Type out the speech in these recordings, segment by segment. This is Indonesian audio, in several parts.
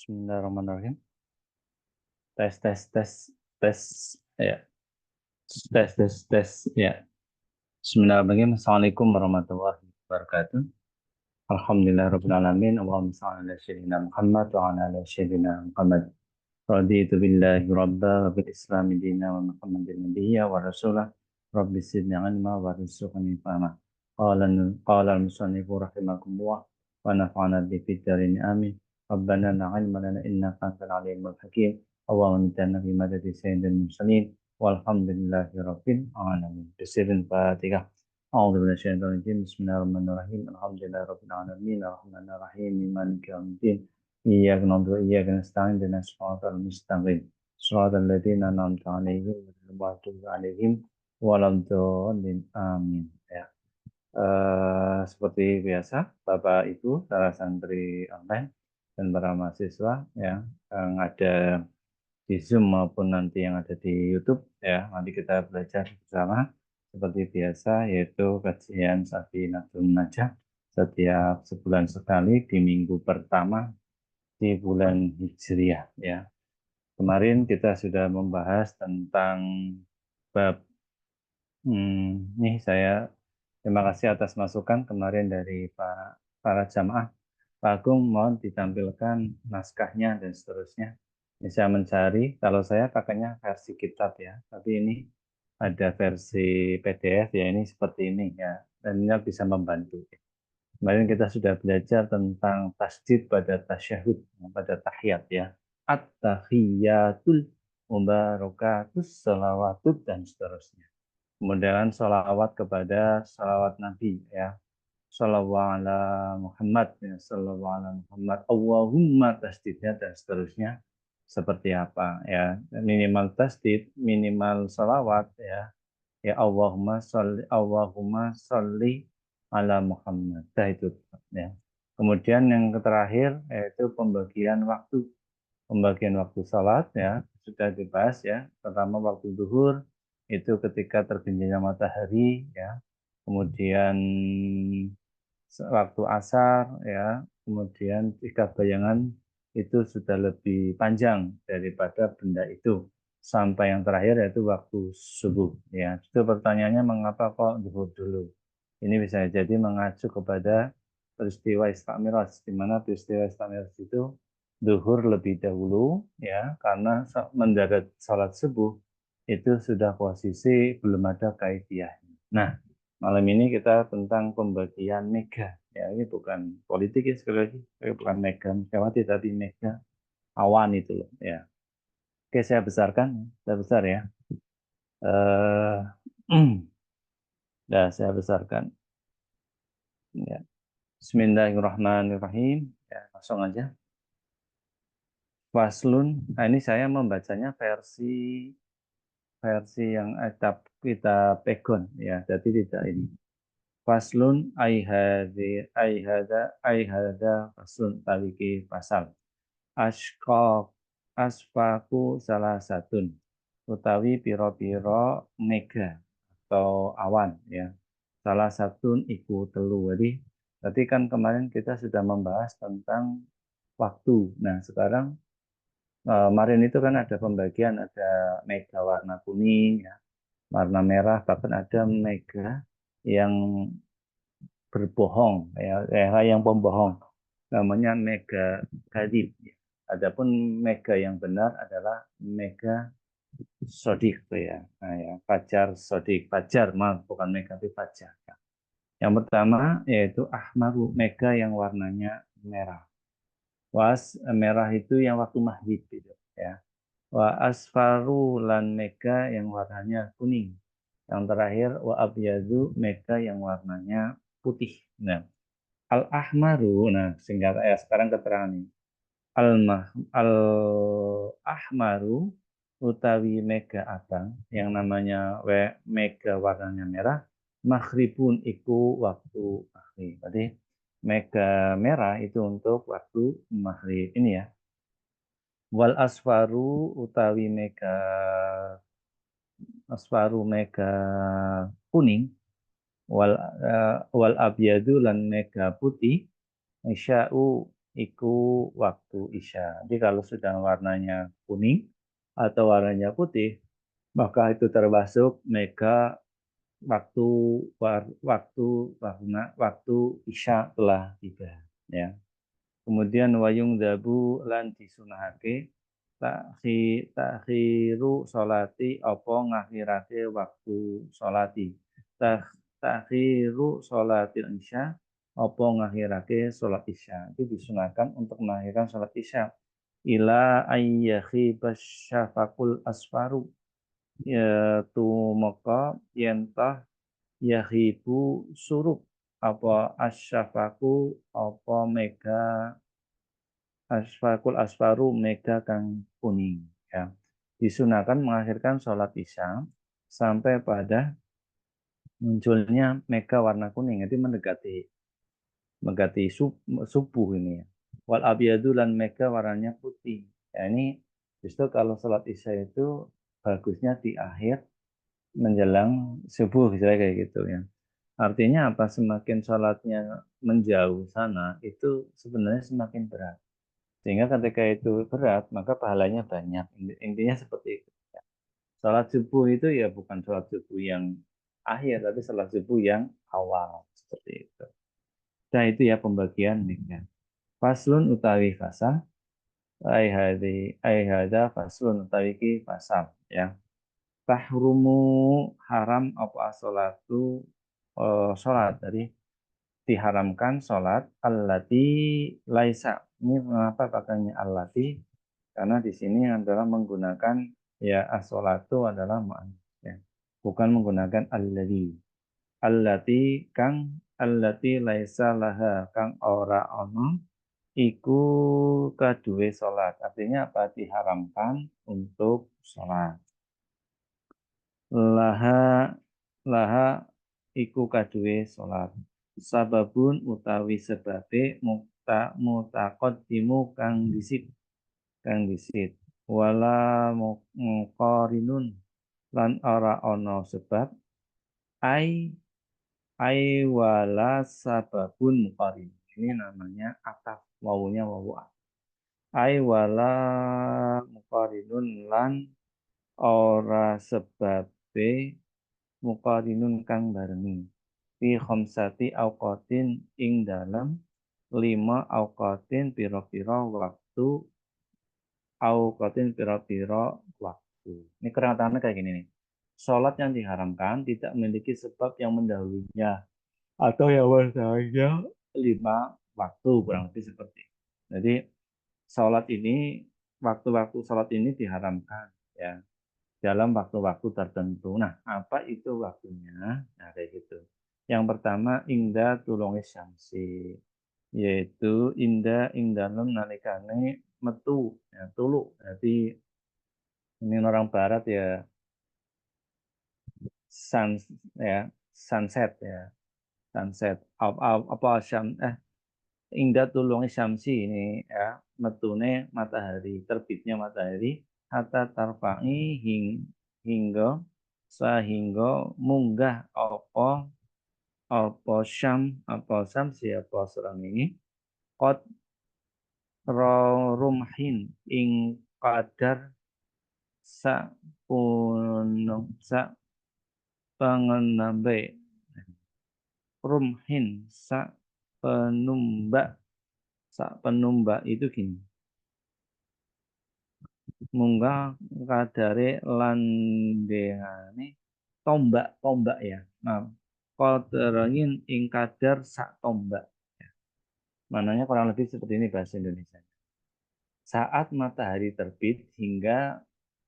Bismillahirrahmanirrahim. Tes, tes, tes, tes. Ya, tes, tes, tes. Ya. Bismillahirrahmanirrahim. Assalamualaikum warahmatullahi wabarakatuh. Alhamdulillahirrahmanirrahim. Allahumma salli ala sayyidina Muhammad wa ala ala sayyidina Muhammad. Raditu billahi rabba wa bil islami dina wa Muhammadin nabiyya wa rasulah. Rabbi zidni ilma wa rizqni fahma. Qala al-musannifu rahimakumullah wa nafa'ana bi fid darin amin. Rabbana la ilma lana innaka antal alimul hakim. Allahumma inna fi madadi sayyidil mursalin walhamdulillahi rabbil alamin. Bisirin Fatihah. A'udzu billahi minasyaitonir rajim. Bismillahirrahmanirrahim. Alhamdulillahi rabbil alamin. Arrahmanir rahim. Maliki yaumiddin. Iyyaka na'budu wa iyyaka nasta'in. Ihdinas siratal mustaqim. Siratal ladzina an'amta 'alaihim ghairil maghdubi 'alaihim waladdallin. Amin. Ya. Seperti biasa, Bapak Ibu, para santri online dan para mahasiswa yang ada di Zoom maupun nanti yang ada di YouTube, ya, nanti kita belajar bersama seperti biasa, yaitu kajian Safinatul Najah setiap sebulan sekali di minggu pertama di bulan Hijriah, ya. Kemarin kita sudah membahas tentang bab ini saya terima kasih atas masukan kemarin dari para jamaah. Pak Agung mohon ditampilkan naskahnya dan seterusnya. Ini saya mencari, kalau saya pakainya versi kitab ya, tapi ini ada versi PDF ya, ini seperti ini ya, dan ini bisa membantu. Kemarin kita sudah belajar tentang tasdid pada tasyahud, pada tahiyat ya. At-tahiyatul mubarakatus salawatut dan seterusnya. Kemudian sholawat kepada sholawat Nabi ya. Sholawat ala Muhammad ya. Sholawat ala Muhammad. Allahumma tasdidnya dan seterusnya seperti apa ya. Minimal tasdid, minimal sholawat ya. Ya Allahumma sholli ala Muhammad. Nah, itu ya. Kemudian yang terakhir yaitu pembagian waktu. Pembagian waktu sholat ya sudah dibahas ya. Pertama waktu zuhur itu ketika terbenamnya matahari ya. Kemudian waktu asar ya. Kemudian jika bayangan itu sudah lebih panjang daripada benda itu sampai yang terakhir yaitu waktu subuh ya. Itu pertanyaannya mengapa kok zuhur dulu? Ini bisa jadi mengacu kepada peristiwa Isra Mi'raj, di mana peristiwa Isra Mi'raj itu zuhur lebih dahulu ya karena mendarat salat subuh itu sudah posisi belum ada kaifiah. Nah, malam ini kita tentang pembagian mega. Ya, ini bukan politik ya sekali lagi, bukan mega Megawati tapi mega awan itu loh ya. Oke, saya besarkan, saya besar ya. Dah saya besarkan. Ya. Bismillahirrahmanirrahim. Ya, langsung aja. Faslun. Nah, ini saya membacanya versi yang kita pegon ya. Jadi tidak ini. Faslun aihada faslun taliki pasal. Ashqaq asfaku salah satun utawi piro-piro mega atau awan ya. Salah satu iku telu. Jadi tadi kan kemarin kita sudah membahas tentang waktu. Nah, sekarang kemarin itu kan ada pembagian, ada mega warna kuning, ya, warna merah, bahkan ada mega yang berbohong, ya, yang pembohong. Namanya mega kadib. Ya. Adapun mega yang benar adalah mega sodik, ya. Nah, ya, fajar sodik, fajar, maaf, bukan mega tapi fajar. Ya. Yang pertama yaitu ahmaru, mega yang warnanya merah. Merah itu yang waktu maghrib gitu, ya. Wa asfaru lan mega yang warnanya kuning. Yang terakhir wa abyadu mega yang warnanya putih. Nah, al ahmaru, nah sehingga sekarang keterangan ini. Al ahmaru utawi mega abang yang namanya mega warnanya merah maghribun iku waktu maghrib. Jadi mega merah itu untuk waktu maghrib ini ya. Wal asfaru utawi mega kuning wal abyadu lan mega putih isya'u iku waktu isya. Jadi kalau sudah warnanya kuning atau warnanya putih, maka itu termasuk mega waktu waktu waktu isya telah tiba. Ya. Kemudian wayung dabu lan disunahake takhiru sholati apa ngakhirake waktu sholati. Takhiru sholati isya apa ngakhirake sholat isya. Itu disunahkan untuk mengakhirkan sholat isya. Ila ayyahi basyafakul asfaru ya tumeka yentah yahibu suruk apa asyafaku apa mega asfakul asfaru mega kang kuning ya. Disunahkan mengakhirkan sholat isya sampai pada munculnya mega warna kuning itu mendekati subuh ini ya. Wal abyadu lan mega warnanya putih. Ya ini justru kalau sholat isya itu bagusnya di akhir menjelang subuh misalnya kayak gitu ya. Artinya apa? Semakin sholatnya menjauh sana itu sebenarnya semakin berat. Sehingga ketika itu berat, maka pahalanya banyak. Intinya seperti itu. Sholat subuh itu ya bukan sholat subuh yang akhir, tapi sholat subuh yang awal. Seperti itu. Nah itu ya pembagian nikah. Faslun utawi fasal. Aihada faslun utawi ki fasal. Ya. Tahrumu haram apa sholatu sholat. Jadi diharamkan sholat allati laisa. Ini mengapa pakainya allati? Karena di sini adalah menggunakan ya as-sholatu adalah mu'annas ya. Bukan menggunakan alladzi. Allati kang allati laisa laha kang ora ono iku kaduwe sholat. Artinya apa? Diharamkan untuk sholat. Laha laha iku kaduwe sholat. Sababun utawi sebabe mutaqaddimu kang disit wala muqarinun lan ora ana sebab ai wala sababun muqarin. Ini namanya ataf, wawunya wawu ataf. Ai wala muqarinun lan ora sebabe muqarinun kang barengi fi khamsati auqatin ing dalam 5 auqatin pira-pira waktu auqatin pira-pira waktu. Ini kerantangannya kayak gini nih. Sholat yang diharamkan tidak memiliki sebab yang mendahulunya atau yang mendahulunya 5 waktu kurang lebih seperti itu. Jadi sholat ini waktu-waktu sholat ini diharamkan ya dalam waktu-waktu tertentu. Nah, apa itu waktunya? Nah, kayak gitu. Yang pertama, inda tulungi syamsi, yaitu inda ing dalem nalikane metu, ya, tulu. Jadi ini orang barat ya, sun, ya, sunset ya, sunset. Apa syam, inda tulungi syamsi ini ya, metune matahari, terbitnya matahari, hatta tarfa'i hingga sehingga munggah apa syam siapa serang ini qad rumhin ing kadar sak pengenambe rumhin penumbak penumbak itu gini munggah kadare landengane tombak ya nah qadarangin ing kadar sak tombak mananya kurang lebih seperti ini bahasa Indonesia saat matahari terbit hingga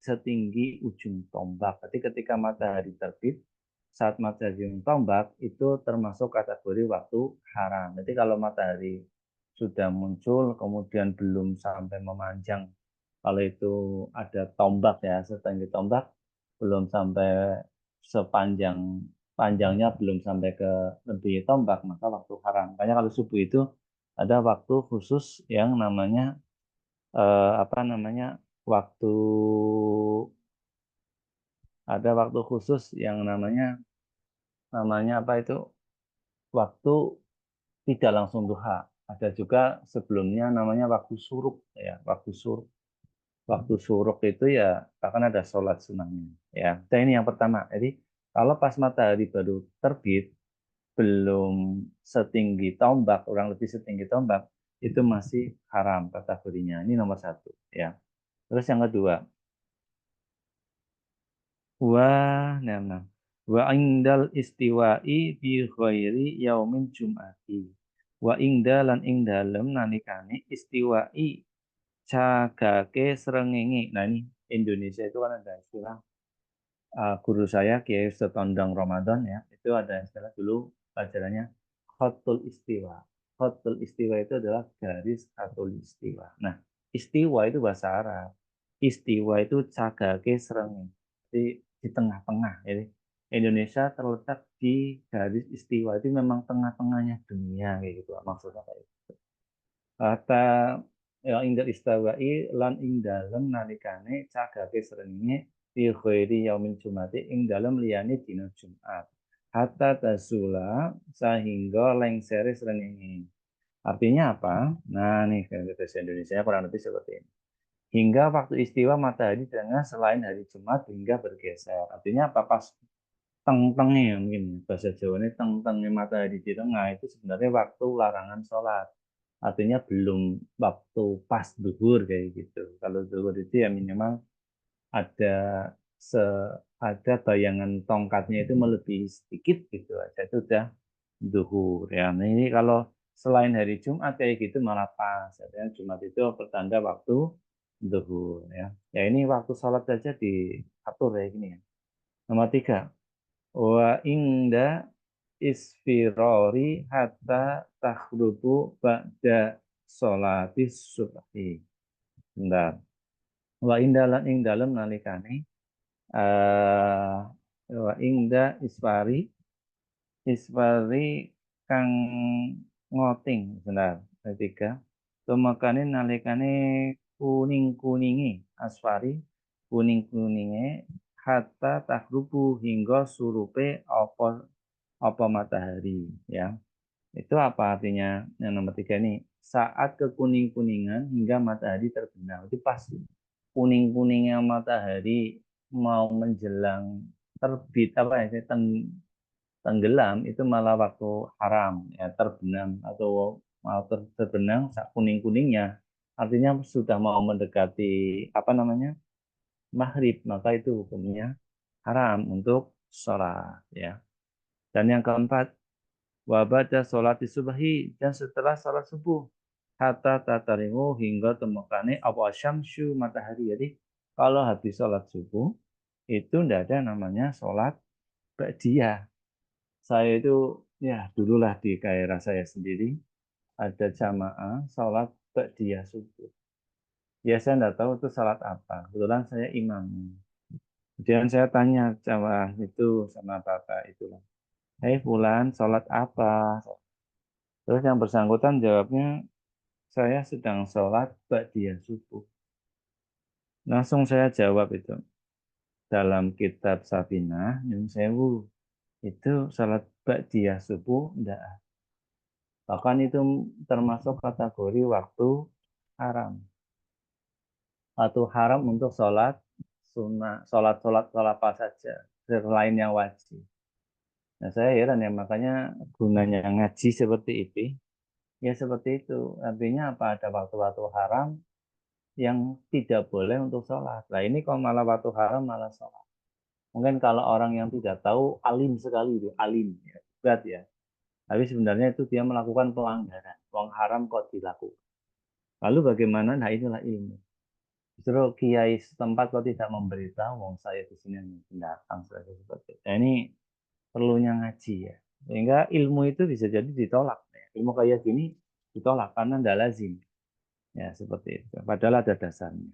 setinggi ujung tombak. Jadi ketika matahari terbit, saat matahari ujung tombak itu termasuk kategori waktu haram. Jadi kalau matahari sudah muncul, kemudian belum sampai memanjang, kalau itu ada tombak ya, setinggi tombak, belum sampai sepanjang panjangnya belum sampai ke lebih tombak, maka waktu haram. Makanya kalau subuh itu ada waktu khusus yang namanya apa namanya waktu ada waktu khusus yang namanya apa itu waktu tidak langsung duha. Ada juga sebelumnya namanya waktu suruk ya, waktu suruk. Waktu suruk itu ya akan ada sholat sunahnya ya. Dan ini yang pertama. Jadi kalau pas matahari baru terbit, belum setinggi tombak, kurang lebih setinggi tombak, itu masih haram kategorinya. Ini nomor satu ya. Terus yang kedua, nah, nah. Wa indal istiwa'i bi ghairi yaumin jum'ati. Wa ingda lan ing dalem nalikane istiwa'i cagake srengenge. Nah ini Indonesia itu kan ada istilah guru saya Kiai Ustadz Tondang Ramadan ya, itu ada istilah dulu pelajarannya khotul istiwa. Khotul istiwa itu adalah garis khatulistiwa. Nah, istiwa itu bahasa Arab. Istiwa itu cagake srengenge. Jadi di tengah-tengah. Jadi Indonesia terletak di garis istiwa itu memang tengah-tengahnya dunia kayak gitu maksudnya kayak gitu. Kata ya ingdal istawa'i lan ing dalem nalikane cagake srengenge fi khairi yaumil jumati ing dalem liyane dina Jumat. Hatta tasula sehingga lengsere srengenge. Artinya apa? Nah, nih bahasa Indonesia kurang lebih seperti ini. Hingga waktu istiwa matahari tengah selain hari Jumat hingga bergeser. Artinya apa? Pas teng-tengnya ya mungkin bahasa Jawa ini teng-tengnya matahari di tengah itu sebenarnya waktu larangan sholat. Artinya belum waktu pas duhur kayak gitu. Kalau duhur itu ya minimal ada se ada bayangan tongkatnya itu melebihi sedikit gitu aja itu udah duhur ya. Nah, ini kalau selain hari Jumat kayak gitu malah pas. Artinya Jumat itu pertanda waktu duhur ya. Ya ini waktu sholat saja diatur ya gini ya. Nomor tiga, wa ingda isfirori hatta takhrubu ba'da sholatis subhi. Bentar. Wa indalan ing dalem nalikane eh wa ingda isfari kang ngoting. Bentar. Ketiga. Tumekane nalikane kuning-kuningi asfari kuning-kuninge hatta takhrubu hingga surupe apa matahari ya. Itu apa artinya? Yang nomor tiga ini saat kekuning-kuningan hingga matahari terbenam. Itu pasti kuning-kuningnya matahari mau menjelang terbit apa ya tenggelam itu malah waktu haram ya terbenam atau mau terbenam saat kuning-kuningnya artinya sudah mau mendekati apa namanya maghrib maka itu hukumnya haram untuk sholat ya. Dan yang keempat wabada sholat subuhi dan setelah sholat subuh hatta tatarimu hingga temukane apa syamsu matahari. Jadi kalau habis sholat subuh itu tidak ada namanya sholat ba'diyah. Saya itu ya dululah di daerah saya sendiri ada jamaah sholat ba'diyah subuh. Ya saya tidak tahu itu sholat apa. Kebetulan saya imam. Kemudian saya tanya jamaah itu sama bapak itu. Hei Fulan, sholat apa? Terus yang bersangkutan jawabnya, saya sedang sholat ba'diyah subuh. Langsung saya jawab itu. Dalam kitab Safinah, Nyun Sewu, itu sholat ba'diyah subuh, enggak. Bahkan itu termasuk kategori waktu haram. Waktu haram untuk sholat sunnah, sholat apa saja, selain yang wajib. Nah saya heran ya, makanya gunanya ngaji seperti itu. Ya seperti itu. Artinya apa? Ada waktu-waktu haram yang tidak boleh untuk sholat. Nah ini kalau malah waktu haram malah sholat. Mungkin kalau orang yang tidak tahu alim sekali itu alim ya, berat ya. Tapi sebenarnya itu dia melakukan pelanggaran. Wong haram kok dilakukan. Lalu bagaimana? Nah inilah ilmu. Justru kiai setempat kok tidak memberitahu wong saya di sini yang pendatang seperti itu. Nah, ini perlunya ngaji ya. Sehingga ilmu itu bisa jadi ditolak. Ya. Ilmu kayak gini ditolak karena tidak lazim. Ya seperti itu. Padahal ada dasarnya.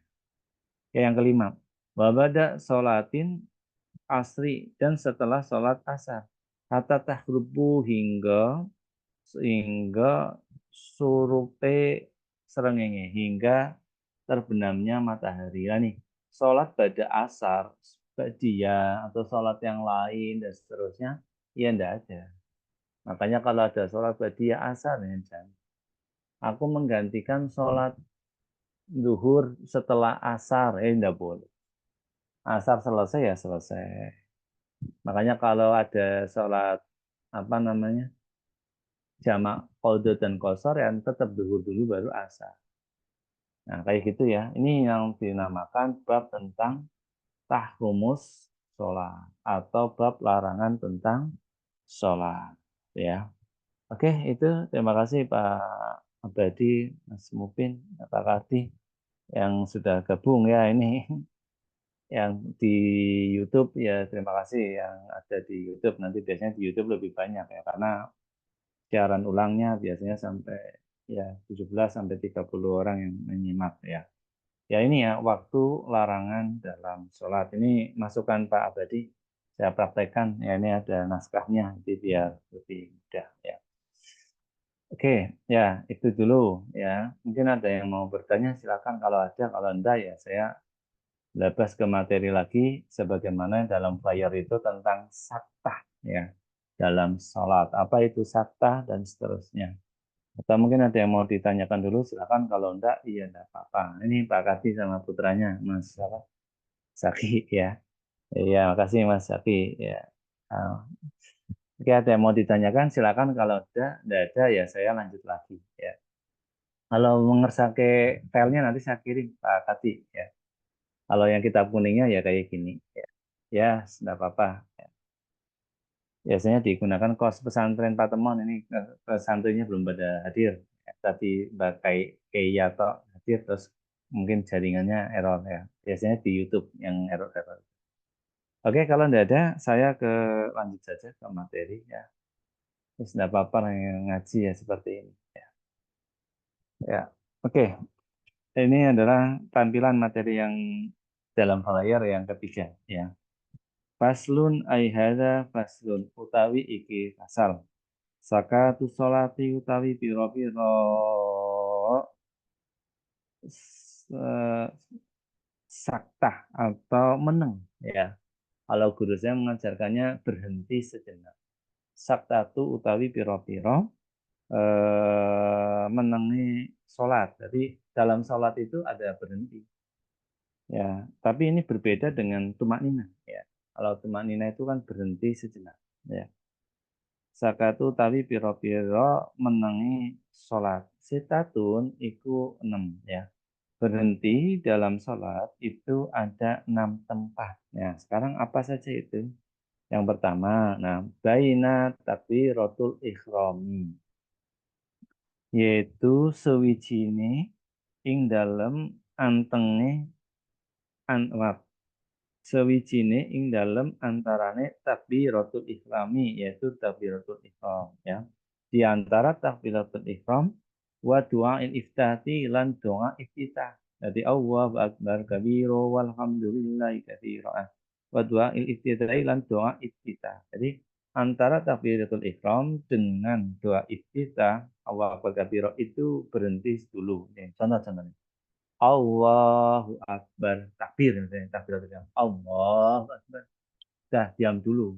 Yang kelima, wabada sholatin asri dan setelah sholat asar. Hatta tahrubu hingga surupe serengenge hingga terbenamnya matahari. Nah, nih, sholat pada asar, dia atau sholat yang lain dan seterusnya, ya enggak ada. Makanya kalau ada sholat ba'diyah asar ya jangan. aku menggantikan sholat zuhur setelah asar, enggak boleh. Asar selesai ya selesai. Makanya kalau ada sholat apa namanya jamak qadha dan qashar yang tetap zuhur dulu baru asar. Nah kayak gitu ya. Ini yang dinamakan bab tentang tahrumus sholat atau bab larangan tentang sholat. Ya. Oke, itu terima kasih Pak Abadi, Mas Mupin, Pak Kardi yang sudah gabung ya ini yang di YouTube ya terima kasih yang ada di YouTube nanti biasanya di YouTube lebih banyak ya karena siaran ulangnya biasanya sampai ya 17 sampai 30 orang yang menyimak ya. Ya ini ya waktu larangan dalam sholat ini masukan Pak Abadi saya praktekkan ya ini ada naskahnya jadi biar lebih mudah ya. Oke, ya itu dulu ya. Mungkin ada yang mau bertanya silakan kalau ada, kalau enggak ya saya lebas ke materi lagi sebagaimana dalam flyer itu tentang saktah ya dalam sholat. Apa itu saktah dan seterusnya. Atau mungkin ada yang mau ditanyakan dulu silakan kalau enggak iya enggak apa-apa. Ini Pak Kati sama putranya Mas apa? Saki ya. Iya, makasih Mas Saki ya. Ah, Oke, ada yang mau ditanyakan silakan kalau enggak ada ya saya lanjut lagi ya. Kalau mengersake filenya nanti saya kirim Pak Kati ya. Kalau yang kitab kuningnya ya kayak gini ya. Ya, tidak apa-apa. Ya. Biasanya digunakan kos pesantren Patemon ini pesantrennya belum pada hadir. Ya, tadi Mbak Kayato hadir terus mungkin jaringannya error ya. Biasanya di YouTube yang error-error. Oke, kalau tidak ada, saya ke lanjut saja ke materi ya. Terus tidak apa-apa yang ngaji ya seperti ini. Ya, ya. Oke. Ini adalah tampilan materi yang dalam flyer yang ketiga ya. Faslun ai hadza faslun utawi iki fasal. Sakatu sholati utawi piro-piro saktah atau meneng ya. Kalau guru saya mengajarkannya berhenti sejenak. Saktatu utawi piro-piro menengi sholat. Jadi dalam sholat itu ada berhenti. Ya, tapi ini berbeda dengan tumak nina. Ya, kalau tumak nina itu kan berhenti sejenak. Ya, sakatu tawi piro-piro menengi sholat. Sitatun iku 6 ya. Berhenti dalam sholat itu ada 6 tempat. Ya, sekarang apa saja itu? Yang pertama, nah, baina takbiratul ikhrami, yaitu sewijine ing dalem antenge anwat sewijine ing dalem antarane takbiratul ikhrami yaitu takbiratul ihram ya. Di antara takbiratul ihram wa du'ail iftati lan doa iftitah. Jadi Allahu akbar kabiro walhamdulillahi katsira. Wa du'ail iftitah lan doa iftitah. Jadi antara takbiratul ihram dengan doa iftitah Allahu akbar kabiro itu berhenti dulu. Contoh-contohnya. Allahu Akbar. Takbir misalnya, takbir Allahu Akbar. Dah diam dulu.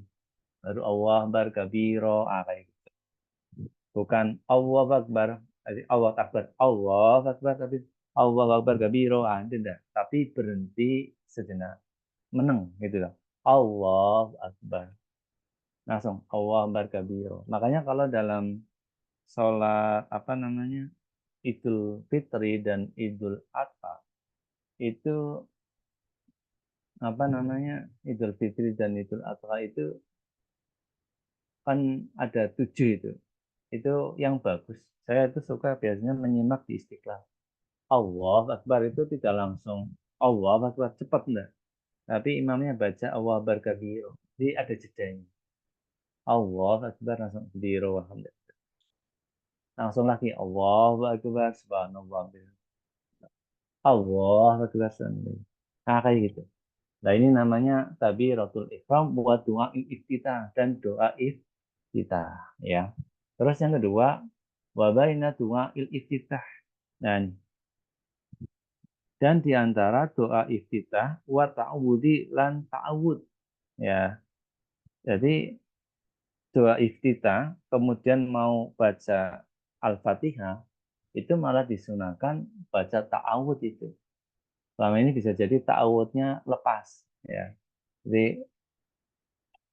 Baru Allah Akbar kabiro. Kayak gitu. Bukan Allahu Akbar. Allah Akbar. Allah Akbar. Tapi Allah Akbar kabiro. Itu enggak. Tapi berhenti sejenak. Meneng gitu loh. Allah Akbar. Langsung Allah Akbar kabiro. Makanya kalau dalam sholat apa namanya Idul Fitri dan Idul Adha itu apa namanya Idul Fitri dan Idul Adha itu kan ada 7 itu yang bagus saya itu suka biasanya menyimak di Istiqlal Allah Akbar itu tidak langsung Allah Akbar cepat enggak tapi imamnya baca Allah Akbar kabiro jadi ada jedanya Allah Akbar langsung kabiro alhamdulillah langsung lagi Allah Akbar subhanallah Allah Akbar subhanallah nah kayak gitu. Nah ini namanya takbiratul ihram buat doa iftitah dan doa iftitah ya. Terus yang kedua wa baina doa iftitah dan di antara doa iftitah wa ta'awudi lan ta'awud ya. Jadi doa iftitah kemudian mau baca Al-Fatihah itu malah disunahkan baca ta'awud itu. Selama ini bisa jadi ta'awudnya lepas, ya. Jadi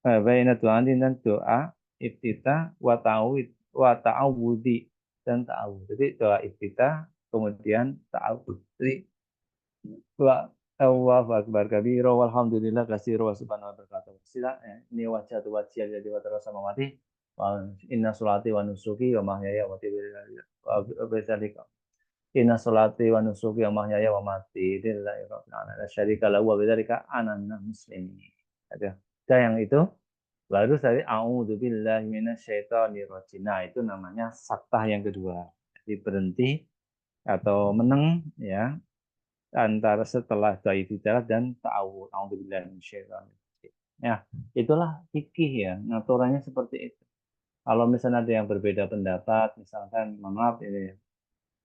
baina du'ain dan doa iftitah wa ta'awudi dan ta'awud. Jadi doa iftitah kemudian ta'awud. Jadi wa Allahu akbar kabira walhamdulillah katsira wa subhanallahi wa barakatuh. Sila ini wajah tu wajah jadi wa terasa mati. Wa inna sholati wa nusuki wa mahyaya wa mamati wa bidzalika. Inna sholati wa nusuki wa mahyaya wa mamati lillahi rabbil alamin. La syarika lahu wa bidzalika ana muslimin. Ada. Yang itu baru dari a'udzubillahi minasyaitonirrajim. Nah, itu namanya saktah yang kedua. Jadi berhenti atau meneng ya antara setelah dhaif bicara dan ta'awud. A'udzubillahi minasyaitonirrajim. Ya, itulah fikih ya. Aturannya seperti itu. Kalau misalnya ada yang berbeda pendapat, misalkan maaf ini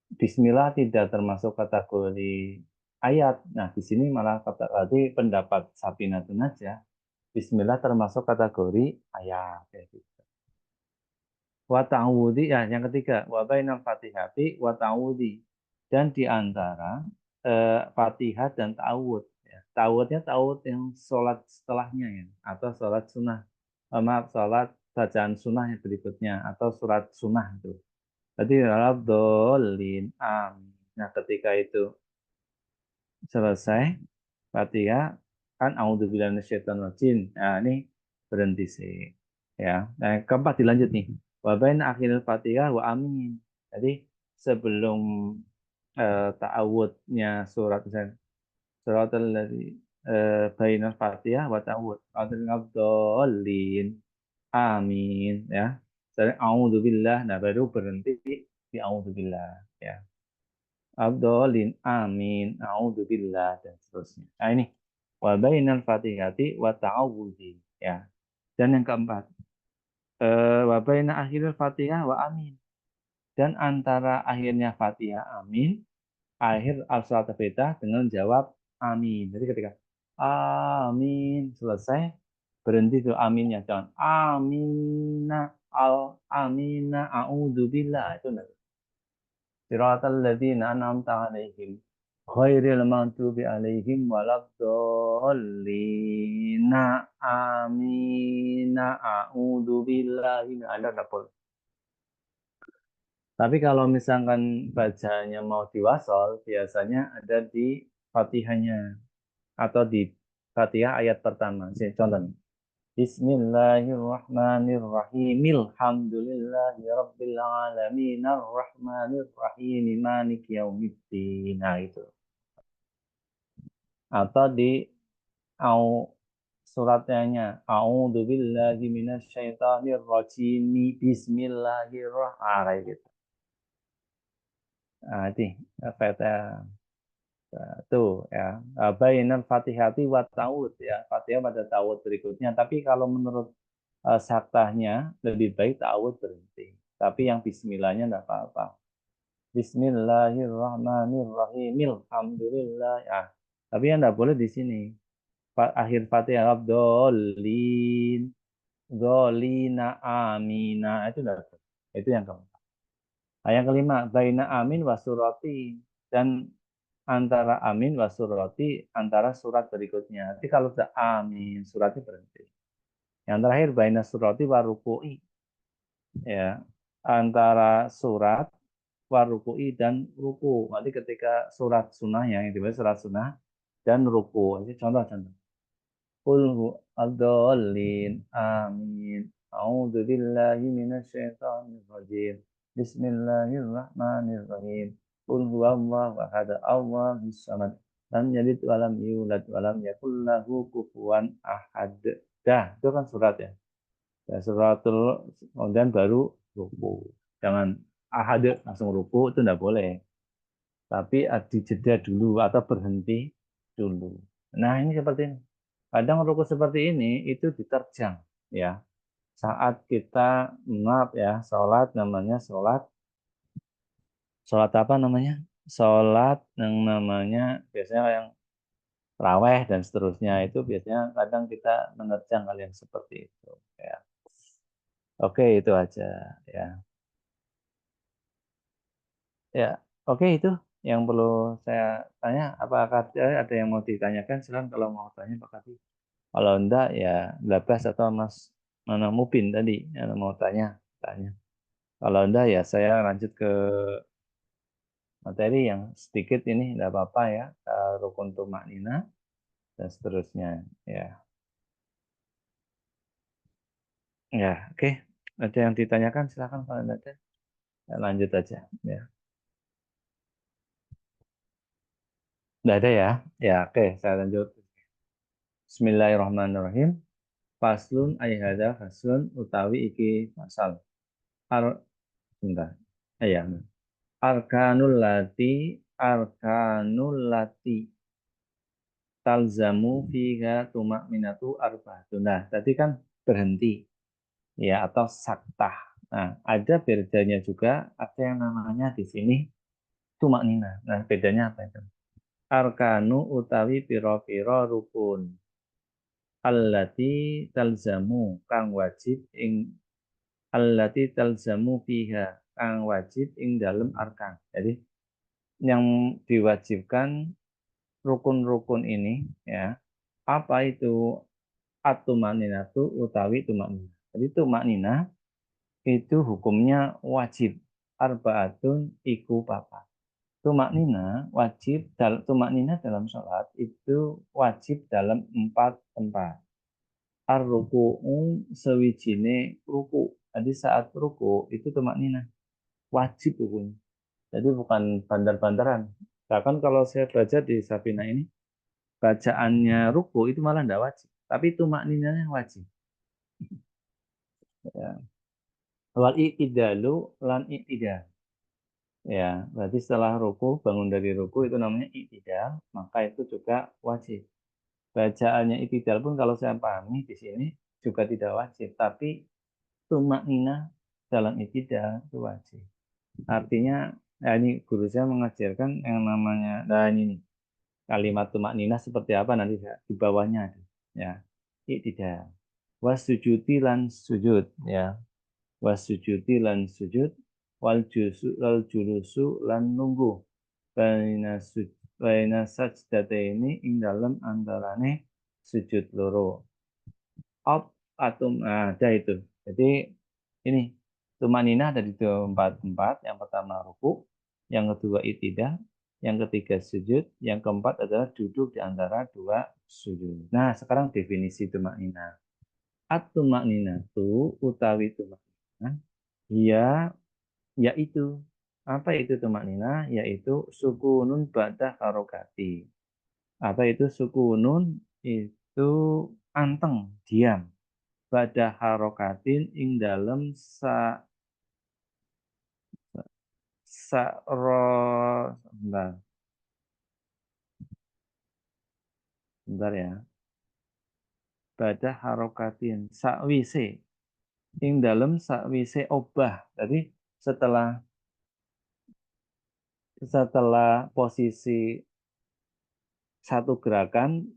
Bismillah tidak termasuk kategori ayat. Nah, di sini malah kata tadi pendapat Safinatun Najah Bismillah termasuk kategori ayat. Gitu. Wa ta'awudi, ya yang ketiga, wa bainal fatihati wa ta'awudi. Dan di antara fatihah dan ta'awud. Ya. Ta'awudnya ta'awud yang sholat setelahnya ya. Atau sholat sunnah. Maaf, sholat bacaan sunnah yang berikutnya. Atau surat sunnah itu. Jadi, dolin, amin. Nah, ketika itu selesai, Fatihah kan auzubillahi minasyaitonirrajim. Nah, ini berhenti sih. Ya. Nah, keempat dilanjut nih. Wa baina akhiril Fatihah wa amin. Jadi sebelum ta'awudnya surat misalnya surat dari bainal Fatihah wa ta'awud. Abdolin. Amin ya. Jadi auzubillah nah baru berhenti di auzubillah ya. Abdolin amin a'udzubillah dan seterusnya. Nah ini wa bainal fatihati wa ta'awudzi ya. Dan yang keempat wa baina akhiril fatihah wa amin. Dan antara akhirnya fatihah amin, akhir al-fatihah dengan jawab amin. Jadi ketika amin selesai berhenti tuh aminnya jangan amina al amina a'udzubillah itu enggak. Siratal ladzina an'amta 'alaihim ghairil maghdubi 'alaihim waladdallin. Amin. A'udzu billahi ada dapur. Tapi kalau misalkan bacanya mau diwasol, biasanya ada di Fatihahnya atau di Fatihah ayat pertama. Contohnya. Bismillahirrahmanirrahim. Alhamdulillahi rabbil alamin arrahmanirrahim maliki yaumiddin. Nah, itu. Atau di au suratnya A'udzu billahi minasyaitonir rajim. Bismillahirrahmanirrahim. Kayak gitu. Nah, ini kata tuh ya. Bainal Fatihati wa ta'awud ya. Fatihah pada ta'awud berikutnya. Tapi kalau menurut saktahnya lebih baik ta'awud berhenti. Tapi yang bismillahnya enggak apa-apa. Bismillahirrahmanirrahim. Alhamdulillah. Ya. Tapi yang enggak boleh di sini. Akhir Fatihah Abdolin. Dolina amina. Itu enggak. Itu yang keempat. Nah, yang kelima, baina amin wasurati. Dan antara amin wasurati antara surat berikutnya. Jadi kalau sudah amin, suratnya berhenti. Yang terakhir baina surati waruku'i ya antara surat waruku'i dan ruku. Nanti ketika surat sunnah yang dibaca surat sunnah dan ruku. Ini contoh-contoh. Qul huwadzallin amin. A'udzu billahi minasyaitonir rajim. Bismillahirrahmanirrahim. Qul huwallahu ahad. Allahus samad. Lam yalid wa lam yulad wa lam yakul lahu kufuwan ahad. Dah, itu kan surat ya. Ya, suratul kemudian baru ruku. Jangan ahad langsung ruku itu tidak boleh. Tapi dijeda dulu atau berhenti dulu. Nah, ini seperti ini. Kadang ruku seperti ini itu diterjang ya. Saat kita maaf ya, sholat namanya sholat apa namanya? Sholat yang namanya biasanya yang raweh dan seterusnya itu biasanya kadang kita menerjang hal yang seperti itu ya. Oke, itu aja ya. Ya, oke itu yang perlu saya tanya. Apakah ada yang mau ditanyakan? Silakan kalau mau tanya Pak Kati. Kalau enggak ya Labas atau Mas Mana Mupin tadi yang mau tanya. Kalau enggak ya saya lanjut ke materi yang sedikit ini, enggak apa-apa ya. Rukun tumak nina dan seterusnya. Ya, ya, oke. Ada yang ditanyakan? Silakan kalau enggak ada. Ya, lanjut aja. Ya, enggak ada ya. Ya, oke. Saya lanjut. Bismillahirrahmanirrahim. Faslun ayhada faslun utawi iki pasal. Ar Bentar. Ya. Arkanul lati talzamu fiha tumak minatu arbaatun. Nah, tadi kan berhenti ya atau saktah. Nah, ada bedanya juga, ada yang namanya di sini tumak nina. Nah, bedanya apa itu? Arkanu utawi piro-piro rukun. Allati talzamu kang wajib ing allati talzamu fiha kang wajib ing dalam arkan. Jadi yang diwajibkan rukun-rukun ini ya. Apa itu at-tumaninatu utawi tumanina. Jadi tumanina itu hukumnya wajib. Arbaatun iku papat. Tumanina wajib tumanina dalam sholat itu wajib dalam 4 tempat. Ar-ruku'u sewijine ruku. Jadi saat ruku itu tumanina wajib hukumnya. Jadi bukan bandar-bandaran. Bahkan kalau saya baca di Sabina ini bacaannya ruku itu malah tidak wajib. Tapi tumakninanya wajib. Ya. Wal i'tidalu lan i'tidal. Ya, berarti setelah ruku, bangun dari ruku itu namanya i'tidal, maka itu juga wajib. Bacaannya i'tidal pun kalau saya pahami di sini juga tidak wajib, tapi tumak nina dalam i'tidal itu wajib. Artinya, ya ini guru saya mengajarkan yang namanya, nah ini nih, kalimat tumak nina seperti apa nanti di bawahnya ada. Ya, i'tidal. Wasujudi lan sujud, ya. Wasujudi lan sujud wal julusu lan nunggu baina sajdataini ing dalem antarane sujud loro op atum ada itu. Jadi ini tumanina ada di tempat yang pertama ruku, yang kedua itidah, yang ketiga sujud, yang keempat adalah duduk di antara dua sujud. Nah sekarang definisi tumanina. At-tumanina tu utawi tumanina ya, yaitu apa itu tumak nina? Yaitu sukunun ba'da harokati. Apa itu sukunun? Itu anteng, diam. Ba'da harokatin ing dalem sa ro bentar, bentar ya. Ba'da harokatin sakwise ing dalem sakwise obah. Jadi setelah setelah posisi satu gerakan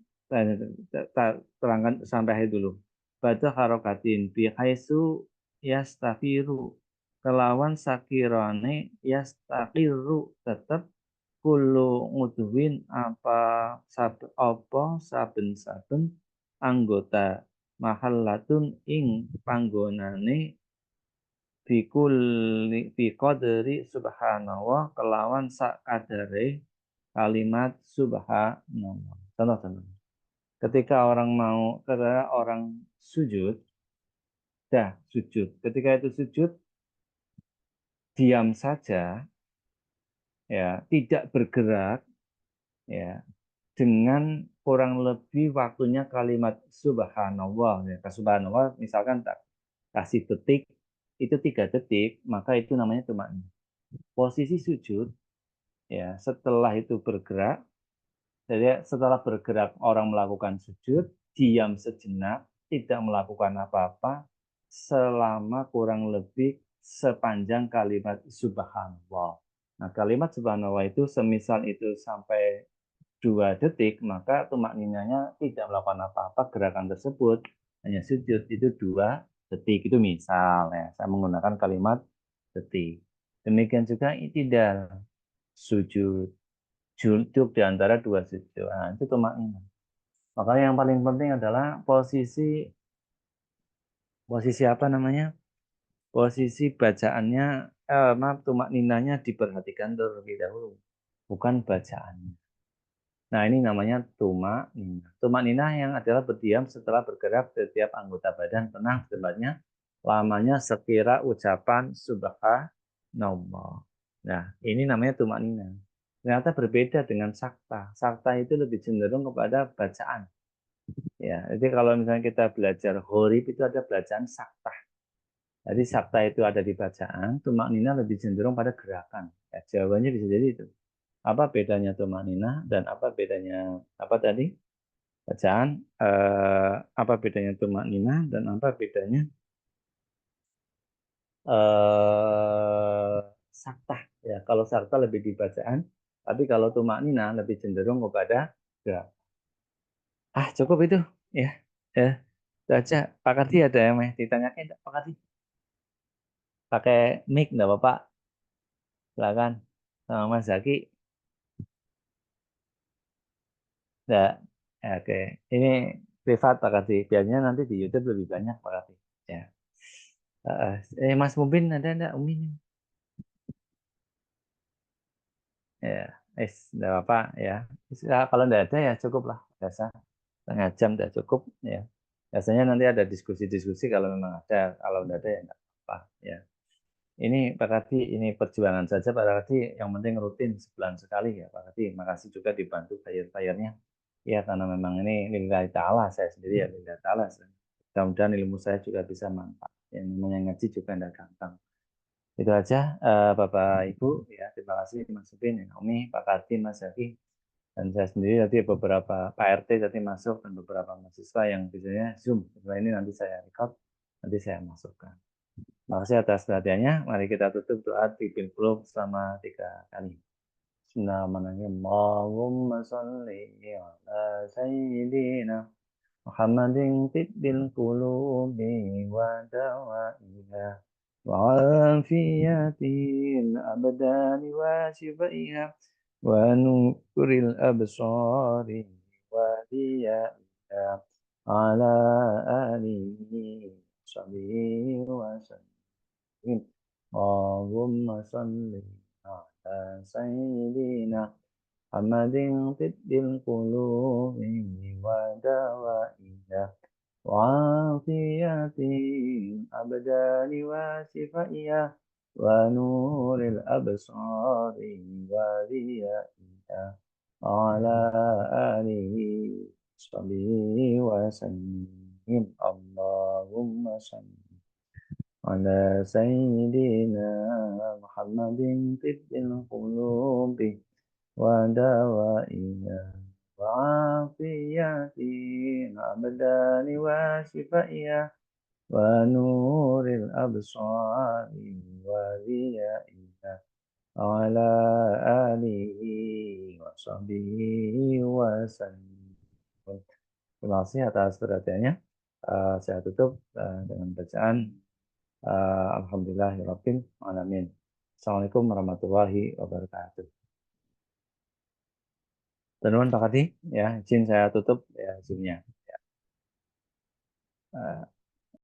terangkan sampai dulu. Baca harokatin bihaisu yastafiru kelawan sakirane yastafiru tetap kulu ngudwin apa saben-saben anggota mahallatun ing panggonane bikul biqadri subhanallah kelawan sak kadare kalimat subhanallah. Contoh-contoh. Ketika orang sujud, dah sujud. Ketika itu sujud, diam saja, ya, tidak bergerak, ya, dengan kurang lebih waktunya kalimat subhanallah. Ya, subhanallah, misalkan tak kasih detik, itu 3 detik, maka itu namanya tumak. Posisi sujud, ya, setelah itu bergerak, jadi setelah bergerak orang melakukan sujud, diam sejenak, tidak melakukan apa-apa selama kurang lebih sepanjang kalimat subhanallah. Nah, kalimat subhanallah itu semisal itu sampai 2 detik, maka tumak ninanya tidak melakukan apa-apa gerakan tersebut, hanya sujud itu 2 detik. Itu misal ya, saya menggunakan kalimat detik. Demikian juga itidal, sujud, duduk di antara dua sujud. Nah, itu tumakninah. Makanya yang paling penting adalah posisi apa namanya? Posisi bacaannya, maaf, tumak ninanya diperhatikan terlebih dahulu, bukan bacaannya. Nah, ini namanya tumak nina. Tumak nina yang adalah berdiam setelah bergerak setiap anggota badan tenang sebenarnya lamanya sekira ucapan subhanallah. Nah, ini namanya tumak nina. Ternyata berbeda dengan sakta. Sakta itu lebih cenderung kepada bacaan. Ya, jadi kalau misalnya kita belajar horib itu ada bacaan sakta. Jadi sakta itu ada di bacaan, tumak nina lebih cenderung pada gerakan. Ya, jawabannya bisa jadi itu. Apa bedanya tumak nina dan apa bedanya apa tadi? Bacaan. Apa bedanya tumak nina dan apa bedanya sakta? Ya, kalau sakta lebih di bacaan, tapi kalau tumak nina lebih cenderung kepada gerak. Cukup itu. Ya, ya. Itu aja. Pak Kardi ada yang mau ditanyakan, Pak Kardi? Pakai mic enggak, Bapak? Silakan. Sama Mas Zaki. Enggak. Ya, oke. Ini privat Pak Kardi. Biasanya nanti di YouTube lebih banyak Pak Kardi. Ya. Mas Mubin ada enggak? Umi? Ya. Enggak apa ya. Kalau enggak ada ya cukup lah. Biasa. Setengah jam udah cukup. Ya. Biasanya nanti ada diskusi-diskusi kalau memang ada. Kalau enggak ada ya enggak apa. Ya. Ini Pak Kardi, ini perjuangan saja Pak Kardi. Yang penting rutin sebulan sekali ya Pak Kardi. Makasih juga dibantu bayar-bayarnya. Ya karena memang ini lillahi ta'ala saya sendiri ya lillahi ta'ala. Mudah-mudahan ilmu saya juga bisa manfaat. Yang namanya ngaji juga tidak gampang. Itu aja Bapak Ibu ya. Terima kasih Mas Subin, Umi, Pak Kardi, Mas Zaki. Dan saya sendiri tadi beberapa Pak RT tadi masuk dan beberapa mahasiswa yang biasanya Zoom. Setelah ini nanti saya record, nanti saya masukkan. Terima kasih atas perhatiannya. Mari kita tutup doa pimpin qulub selama 3 kali. Bismillahirrahmanirrahim. Allahumma salli ala sayyidina Muhammadin tibbil qulubi wa dawaiha wa afiyatil abdani wa shifaiha wa nuril absari wa diyaiha ala alihi sahbihi wa sallim. Allahumma salli ala sayyidina محمد طب القلوب ودوائها وعافية الأبدان وشفائها ونور الأبصار وضيائها وعلى آله وصحبه وسلم اللهم صل على سيدنا محمد طب القلوب ودوائها وعافية الأبدان وشفائها ونور الأبصار وضيائها وعلى آله وصحبه وسلم. Terima kasih atas perhatiannya. Saya tutup dengan bacaan Alhamdulillahirabbil alamin. Assalamualaikum warahmatullahi wabarakatuh. Teman Pak Kati, ya, izin saya tutup ya Zoom-nya. Ya.